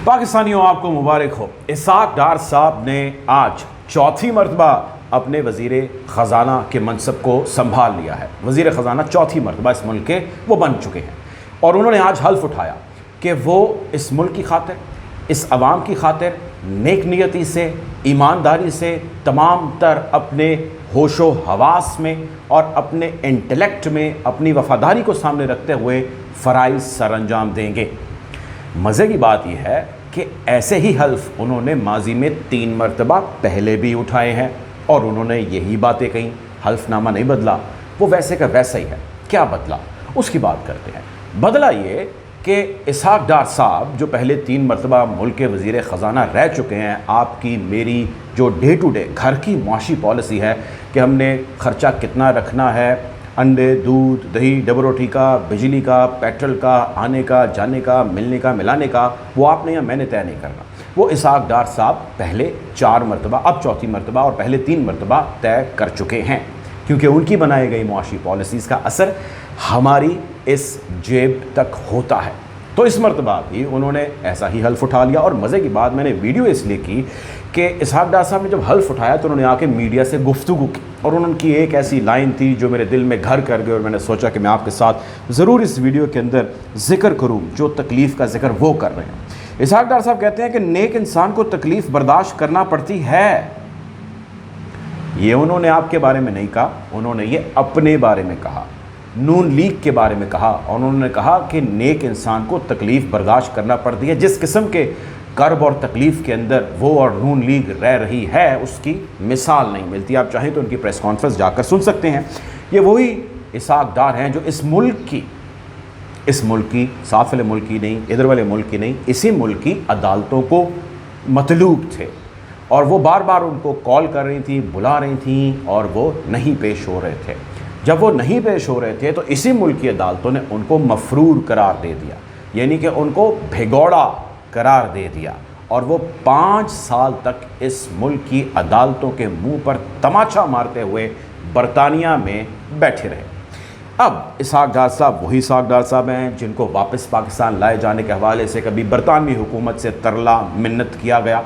پاکستانیوں آپ کو مبارک ہو۔ اسحاق ڈار صاحب نے آج چوتھی مرتبہ اپنے وزیر خزانہ کے منصب کو سنبھال لیا ہے۔ وزیر خزانہ چوتھی مرتبہ اس ملک کے وہ بن چکے ہیں، اور انہوں نے آج حلف اٹھایا کہ وہ اس ملک کی خاطر، اس عوام کی خاطر نیک نیتی سے، ایمانداری سے، تمام تر اپنے ہوش و حواس میں اور اپنے انٹلیکٹ میں اپنی وفاداری کو سامنے رکھتے ہوئے فرائض سر انجام دیں گے۔ مزے کی بات یہ ہے کہ ایسے ہی حلف انہوں نے ماضی میں 3 مرتبہ پہلے بھی اٹھائے ہیں، اور انہوں نے یہی باتیں کہیں، حلف نامہ نہیں بدلا، وہ ویسے کا ویسا ہی ہے۔ کیا بدلا اس کی بات کرتے ہیں۔ بدلا یہ کہ اسحاق ڈار صاحب جو پہلے 3 مرتبہ ملک کے وزیر خزانہ رہ چکے ہیں، آپ کی میری جو ڈے ٹو ڈے گھر کی معاشی پالیسی ہے کہ ہم نے خرچہ کتنا رکھنا ہے، انڈے، دودھ، دہی، ڈبل روٹی کا، بجلی کا، پیٹرول کا، آنے کا، جانے کا، ملنے کا، ملانے کا، وہ آپ نے یا میں نے طے نہیں کرنا۔ وہ اسحاق ڈار صاحب پہلے 4 مرتبہ، اب چوتھی مرتبہ اور پہلے 3 مرتبہ طے کر چکے ہیں، کیونکہ ان کی بنائی گئی معاشی پالیسیز کا اثر ہماری اس جیب تک ہوتا ہے۔ تو اس مرتبہ بھی انہوں نے ایسا ہی حلف اٹھا لیا، اور مزے کی بات میں نے ویڈیو اس لیے کی کہ اسحاق ڈار صاحب نے جب حلف اٹھایا تو انہوں نے آ کے میڈیا سے گفتگو کی، اور انہوں کی ایک ایسی لائن تھی جو میرے دل میں گھر کر گئی، اور میں نے سوچا کہ میں آپ کے ساتھ ضرور اس ویڈیو کے اندر ذکر کروں جو تکلیف کا ذکر وہ کر رہے ہیں۔ اسحاق ڈار صاحب کہتے ہیں کہ نیک انسان کو تکلیف برداشت کرنا پڑتی ہے۔ یہ انہوں نے آپ کے بارے میں نہیں کہا، انہوں نے یہ اپنے بارے میں کہا، نون لیگ کے بارے میں کہا، اور انہوں نے کہا کہ نیک انسان کو تکلیف برداشت کرنا پڑتی ہے۔ جس قسم کے کرب اور تکلیف کے اندر وہ اور نون لیگ رہ رہی ہے اس کی مثال نہیں ملتی۔ آپ چاہیں تو ان کی پریس کانفرنس جا کر سن سکتے ہیں۔ یہ وہی اسحاق ڈار ہیں جو اس ملک کی ساتھ والے ملک کی نہیں، ادھر والے ملک کی نہیں، اسی ملک کی عدالتوں کو مطلوب تھے، اور وہ بار بار ان کو کال کر رہی تھیں، بلا رہی تھیں، اور وہ نہیں پیش ہو رہے تھے۔ جب وہ نہیں پیش ہو رہے تھے تو اسی ملک کی عدالتوں نے ان کو مفرور قرار دے دیا، یعنی کہ ان کو بھگوڑا قرار دے دیا، اور وہ 5 سال تک اس ملک کی عدالتوں کے منہ پر تماچا مارتے ہوئے برطانیہ میں بیٹھے رہے۔ اب اسحاق ڈار صاحب وہی اسحاق ڈار صاحب ہیں جن کو واپس پاکستان لائے جانے کے حوالے سے کبھی برطانوی حکومت سے ترلا منت کیا گیا،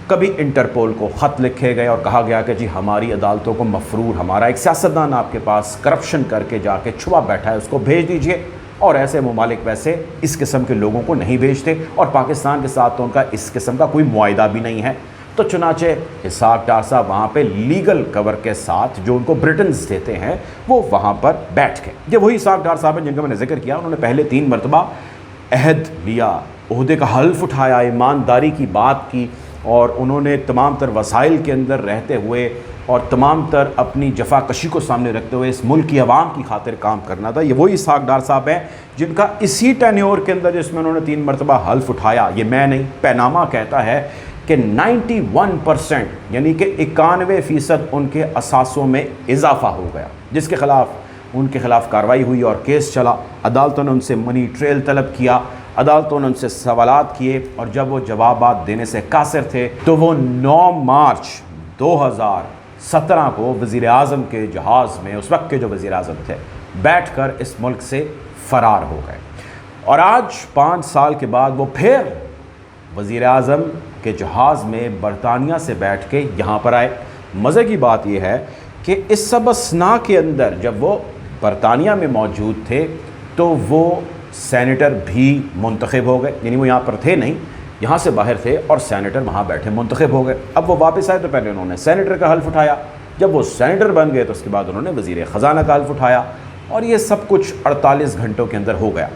کبھی انٹرپول کو خط لکھے گئے اور کہا گیا کہ جی ہماری عدالتوں کو مفرور ہمارا ایک سیاستدان آپ کے پاس کرپشن کر کے جا کے چھپا بیٹھا ہے، اس کو بھیج دیجئے۔ اور ایسے ممالک ویسے اس قسم کے لوگوں کو نہیں بھیجتے، اور پاکستان کے ساتھ تو ان کا اس قسم کا کوئی معاہدہ بھی نہیں ہے۔ تو چنانچہ اسحاق ڈار صاحب وہاں پہ لیگل کور کے ساتھ جو ان کو برٹنز دیتے ہیں وہ وہاں پر بیٹھ کے، یہ وہی اسحاق ڈار صاحب ہیں جن کا میں نے ذکر کیا۔ انہوں نے پہلے 3 مرتبہ عہد لیا، عہدے کا حلف اٹھایا، ایمانداری کی بات کی، اور انہوں نے تمام تر وسائل کے اندر رہتے ہوئے اور تمام تر اپنی جفا کشی کو سامنے رکھتے ہوئے اس ملک کی عوام کی خاطر کام کرنا تھا۔ یہ وہی اسحاق ڈار صاحب ہیں جن کا اسی ٹینیور کے اندر جس میں انہوں نے 3 مرتبہ حلف اٹھایا، یہ میں نہیں، پیناما کہتا ہے کہ 91% یعنی کہ 91% ان کے اثاثوں میں اضافہ ہو گیا، جس کے خلاف ان کے خلاف کارروائی ہوئی اور کیس چلا۔ عدالتوں نے ان سے منی ٹریل طلب کیا، عدالتوں نے ان سے سوالات کیے، اور جب وہ جوابات دینے سے قاصر تھے تو وہ 9 مارچ 2017 کو وزیر اعظم کے جہاز میں، اس وقت کے جو وزیر اعظم تھے، بیٹھ کر اس ملک سے فرار ہو گئے۔ اور آج 5 سال کے بعد وہ پھر وزیر اعظم کے جہاز میں برطانیہ سے بیٹھ کے یہاں پر آئے۔ مزے کی بات یہ ہے کہ اس سبسنا کے اندر جب وہ برطانیہ میں موجود تھے تو وہ سینیٹر بھی منتخب ہو گئے، یعنی وہ یہاں پر تھے نہیں، یہاں سے باہر تھے، اور سینیٹر وہاں بیٹھے منتخب ہو گئے۔ اب وہ واپس آئے تو پہلے انہوں نے سینیٹر کا حلف اٹھایا، جب وہ سینیٹر بن گئے تو اس کے بعد انہوں نے وزیر خزانہ کا حلف اٹھایا، اور یہ سب کچھ 48 گھنٹوں کے اندر ہو گیا۔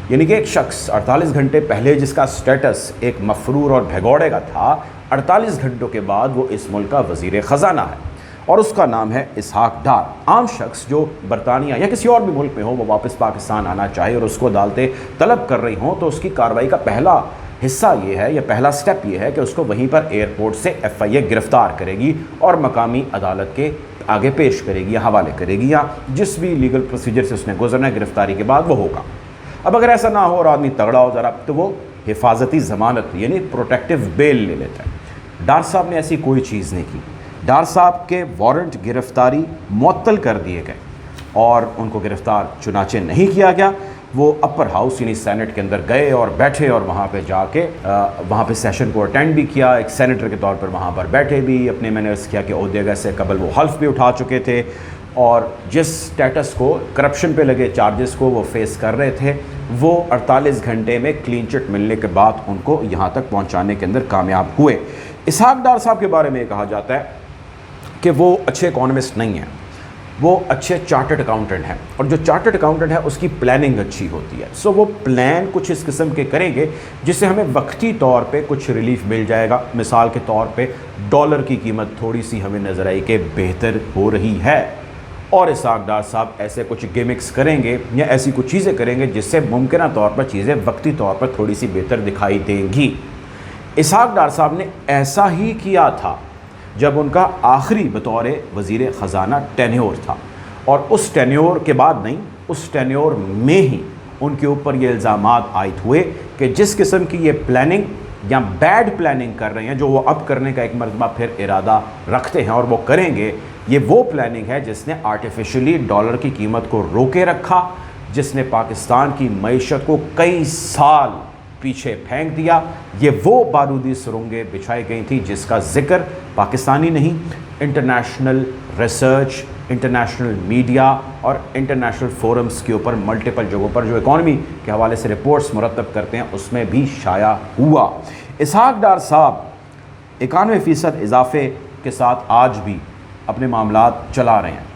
یعنی کہ ایک شخص 48 گھنٹے پہلے جس کا سٹیٹس ایک مفرور اور بھگوڑے کا تھا، 48 گھنٹوں کے بعد وہ اس ملک کا وزیر خزانہ ہے، اور اس کا نام ہے اسحاق ڈار۔ عام شخص جو برطانیہ یا کسی اور بھی ملک میں ہو، وہ واپس پاکستان آنا چاہے اور اس کو عدالتیں طلب کر رہی ہوں، تو اس کی کارروائی کا پہلا حصہ یہ ہے، یا پہلا سٹیپ یہ ہے کہ اس کو وہیں پر ایئرپورٹ سے FIA گرفتار کرے گی اور مقامی عدالت کے آگے پیش کرے گی یا حوالے کرے گی، یا جس بھی لیگل پروسیجر سے اس نے گزرنا ہے گرفتاری کے بعد وہ ہوگا۔ اب اگر ایسا نہ ہو اور آدمی تگڑا ہو ذرا، تو وہ حفاظتی ضمانت یعنی پروٹیکٹیو بیل لے لیتا ہے۔ ڈار صاحب نے ایسی کوئی چیز نہیں کی۔ ڈار صاحب کے وارنٹ گرفتاری معطل کر دیے گئے، اور ان کو گرفتار چنانچہ نہیں کیا گیا، وہ اپر ہاؤس یعنی سینٹ کے اندر گئے اور بیٹھے اور وہاں پہ جا کے وہاں پہ سیشن کو اٹینڈ بھی کیا، ایک سینیٹر کے طور پر وہاں پر بیٹھے بھی، اپنے میں نے عرض کیا کہ عہدے سے قبل وہ حلف بھی اٹھا چکے تھے اور جس سٹیٹس کو کرپشن پہ لگے چارجز کو وہ فیس کر رہے تھے، وہ 48 گھنٹے میں کلین چٹ ملنے کے بعد ان کو یہاں تک پہنچانے کے اندر کامیاب ہوئے۔ اسحاق ڈار صاحب کے بارے میں یہ کہا جاتا ہے کہ وہ اچھے اکانومسٹ نہیں ہیں، وہ اچھے چارٹرڈ اکاؤنٹنٹ ہیں، اور جو چارٹرڈ اکاؤنٹنٹ ہے اس کی پلاننگ اچھی ہوتی ہے، سو وہ پلان کچھ اس قسم کے کریں گے جس سے ہمیں وقتی طور پہ کچھ ریلیف مل جائے گا۔ مثال کے طور پہ ڈالر کی قیمت تھوڑی سی ہمیں نظر آئی کہ بہتر ہو رہی ہے، اور اسحاق ڈار صاحب ایسے کچھ گیمکس کریں گے یا ایسی کچھ چیزیں کریں گے جس سے ممکنہ طور پر چیزیں وقتی طور پر تھوڑی سی بہتر دکھائی دیں گی۔ اسحاق ڈار صاحب نے ایسا ہی کیا تھا جب ان کا آخری بطور وزیر خزانہ ٹینیور تھا، اور اس ٹینیور کے بعد نہیں، اس ٹینیور میں ہی ان کے اوپر یہ الزامات عائد ہوئے کہ جس قسم کی یہ پلاننگ یا بیڈ پلاننگ کر رہے ہیں، جو وہ اب کرنے کا ایک مرتبہ پھر ارادہ رکھتے ہیں اور وہ کریں گے، یہ وہ پلاننگ ہے جس نے آرٹیفیشلی ڈالر کی قیمت کو روکے رکھا، جس نے پاکستان کی معیشت کو کئی سال پیچھے پھینک دیا۔ یہ وہ بارودی سرنگیں بچھائی گئی تھیں جس کا ذکر پاکستانی نہیں، انٹرنیشنل ریسرچ، انٹرنیشنل میڈیا اور انٹرنیشنل فورمز کے اوپر ملٹیپل جگہوں پر جو اکانومی کے حوالے سے رپورٹس مرتب کرتے ہیں اس میں بھی شائع ہوا۔ اسحاق ڈار صاحب 91% اضافے کے ساتھ آج بھی اپنے معاملات چلا رہے ہیں۔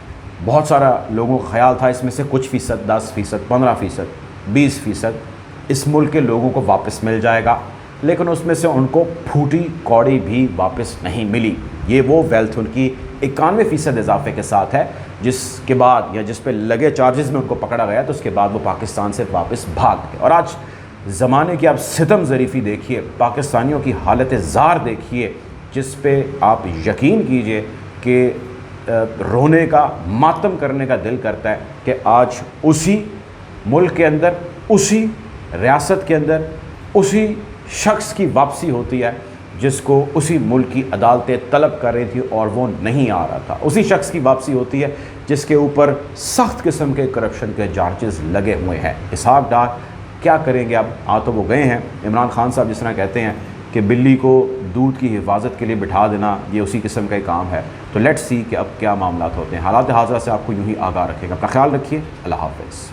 بہت سارا لوگوں کا خیال تھا اس میں سے کچھ فیصد، 10%، 15%، 20% اس ملک کے لوگوں کو واپس مل جائے گا، لیکن اس میں سے ان کو پھوٹی کوڑی بھی واپس نہیں ملی۔ یہ وہ ویلتھ ان کی 91% اضافے کے ساتھ ہے، جس کے بعد یا جس پہ لگے چارجز میں ان کو پکڑا گیا تو اس کے بعد وہ پاکستان سے واپس بھاگ گئے۔ اور آج زمانے کی آپ ستم ظریفی دیکھیے، پاکستانیوں کی حالت زار دیکھیے، جس پہ آپ یقین کیجئے کہ رونے کا، ماتم کرنے کا دل کرتا ہے کہ آج اسی ملک کے اندر، اسی ریاست کے اندر اسی شخص کی واپسی ہوتی ہے جس کو اسی ملک کی عدالتیں طلب کر رہی تھی اور وہ نہیں آ رہا تھا، اسی شخص کی واپسی ہوتی ہے جس کے اوپر سخت قسم کے کرپشن کے چارجز لگے ہوئے ہیں۔ اسحاق ڈار کیا کریں گے اب؟ تو وہ گئے ہیں۔ عمران خان صاحب جس طرح کہتے ہیں کہ بلی کو دودھ کی حفاظت کے لیے بٹھا دینا یہ اسی قسم کا کام ہے، تو لیٹس سی کہ اب کیا معاملات ہوتے ہیں۔ حالات حاضرہ سے آپ کو یوں ہی آگاہ رکھے گا۔ اپنا خیال رکھیے، اللہ حافظ۔